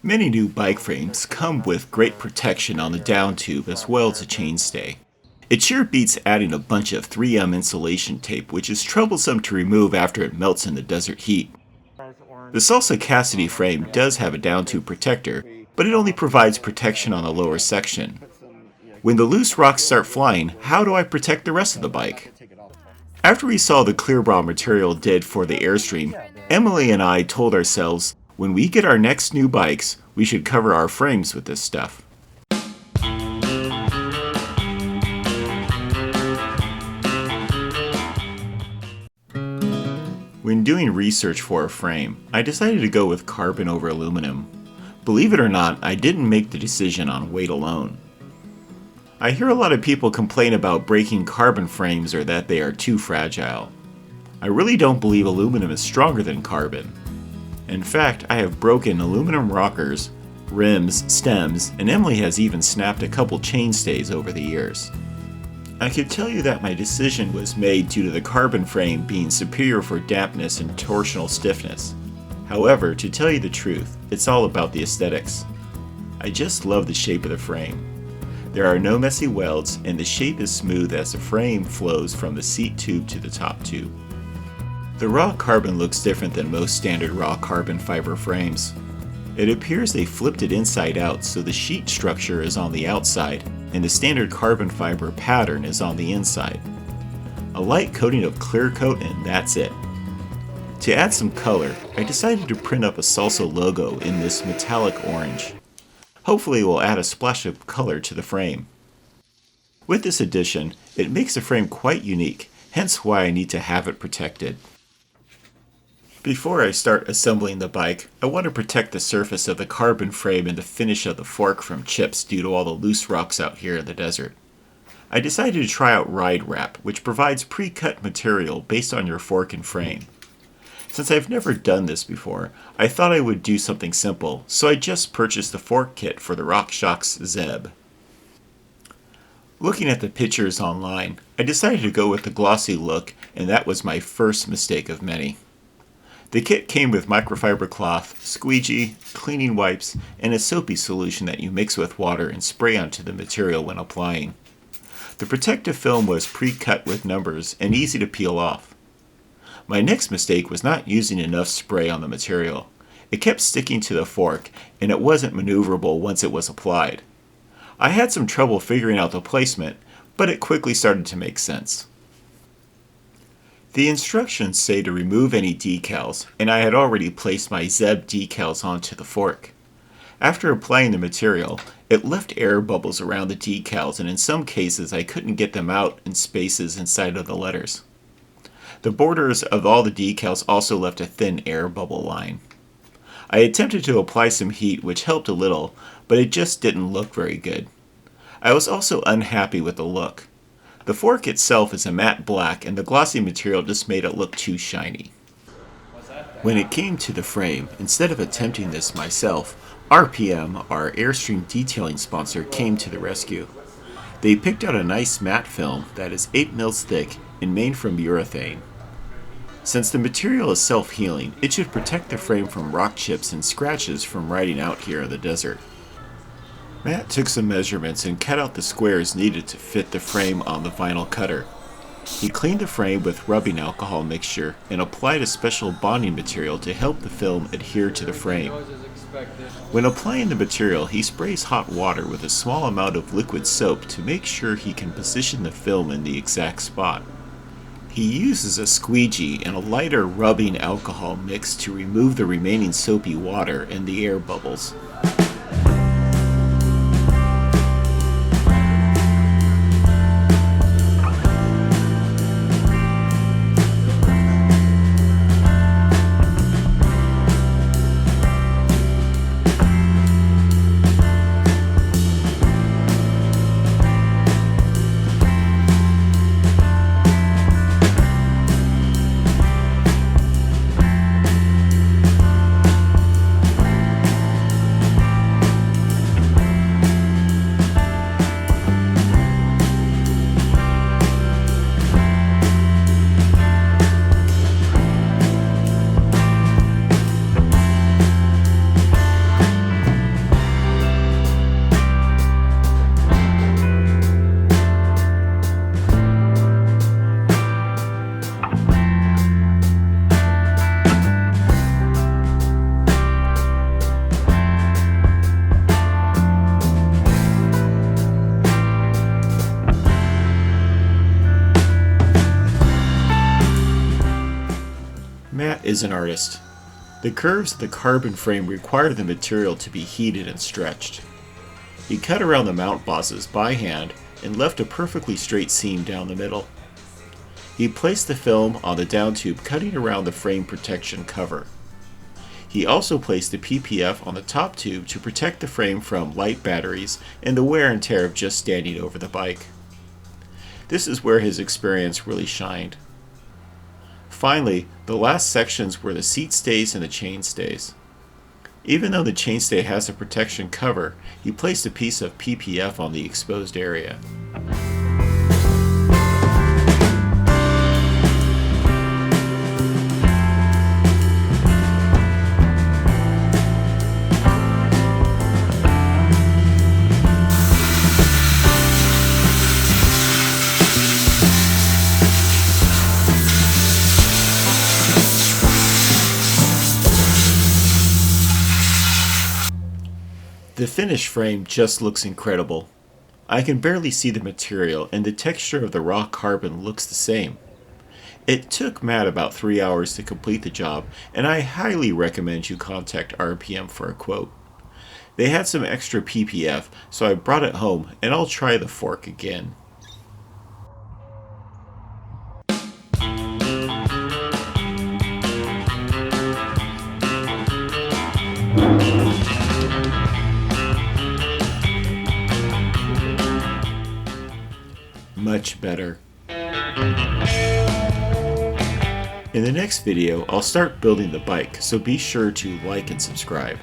Many new bike frames come with great protection on the down tube as well as a chainstay. It sure beats adding a bunch of 3M insulation tape, which is troublesome to remove after it melts in the desert heat. The Salsa Cassidy frame does have a down tube protector, but it only provides protection on the lower section. When the loose rocks start flying, how do I protect the rest of the bike? After we saw the clear bra material did for the Airstream, Emily and I told ourselves, when we get our next new bikes, we should cover our frames with this stuff. When doing research for a frame, I decided to go with carbon over aluminum. Believe it or not, I didn't make the decision on weight alone. I hear a lot of people complain about breaking carbon frames or that they are too fragile. I really don't believe aluminum is stronger than carbon. In fact, I have broken aluminum rockers, rims, stems, and Emily has even snapped a couple chainstays over the years. I can tell you that my decision was made due to the carbon frame being superior for dampness and torsional stiffness. However, to tell you the truth, it's all about the aesthetics. I just love the shape of the frame. There are no messy welds, and the shape is smooth as the frame flows from the seat tube to the top tube. The raw carbon looks different than most standard raw carbon fiber frames. It appears they flipped it inside out so the sheet structure is on the outside and the standard carbon fiber pattern is on the inside. A light coating of clear coat and that's it. To add some color, I decided to print up a Salsa logo in this metallic orange. Hopefully it will add a splash of color to the frame. With this addition, it makes the frame quite unique, hence why I need to have it protected. Before I start assembling the bike, I want to protect the surface of the carbon frame and the finish of the fork from chips due to all the loose rocks out here in the desert. I decided to try out Ride Wrap, which provides pre-cut material based on your fork and frame. Since I've never done this before, I thought I would do something simple, so I just purchased the fork kit for the RockShox Zeb. Looking at the pictures online, I decided to go with the glossy look, and that was my first mistake of many. The kit came with microfiber cloth, squeegee, cleaning wipes, and a soapy solution that you mix with water and spray onto the material when applying. The protective film was pre-cut with numbers and easy to peel off. My next mistake was not using enough spray on the material. It kept sticking to the fork, and it wasn't maneuverable once it was applied. I had some trouble figuring out the placement, but it quickly started to make sense. The instructions say to remove any decals, and I had already placed my Zeb decals onto the fork. After applying the material, it left air bubbles around the decals, and in some cases I couldn't get them out in spaces inside of the letters. The borders of all the decals also left a thin air bubble line. I attempted to apply some heat, which helped a little, but it just didn't look very good. I was also unhappy with the look. The fork itself is a matte black, and the glossy material just made it look too shiny. When it came to the frame, instead of attempting this myself, RPM, our Airstream detailing sponsor, came to the rescue. They picked out a nice matte film that is 8 mils thick and made from urethane. Since the material is self-healing, it should protect the frame from rock chips and scratches from riding out here in the desert. Matt took some measurements and cut out the squares needed to fit the frame on the vinyl cutter. He cleaned the frame with rubbing alcohol mixture and applied a special bonding material to help the film adhere to the frame. When applying the material, he sprays hot water with a small amount of liquid soap to make sure he can position the film in the exact spot. He uses a squeegee and a lighter rubbing alcohol mix to remove the remaining soapy water and the air bubbles. Scott is an artist. The curves of the carbon frame require the material to be heated and stretched. He cut around the mount bosses by hand and left a perfectly straight seam down the middle. He placed the film on the down tube, cutting around the frame protection cover. He also placed the PPF on the top tube to protect the frame from light batteries and the wear and tear of just standing over the bike. This is where his experience really shined. Finally, the last sections were the seat stays and the chain stays. Even though the chainstay has a protection cover, he placed a piece of PPF on the exposed area. The finished frame just looks incredible. I can barely see the material, and the texture of the raw carbon looks the same. It took Matt about 3 hours to complete the job, and I highly recommend you contact RPM for a quote. They had some extra PPF, so I brought it home, and I'll try the fork again. Much better. In the next video, I'll start building the bike, so be sure to like and subscribe.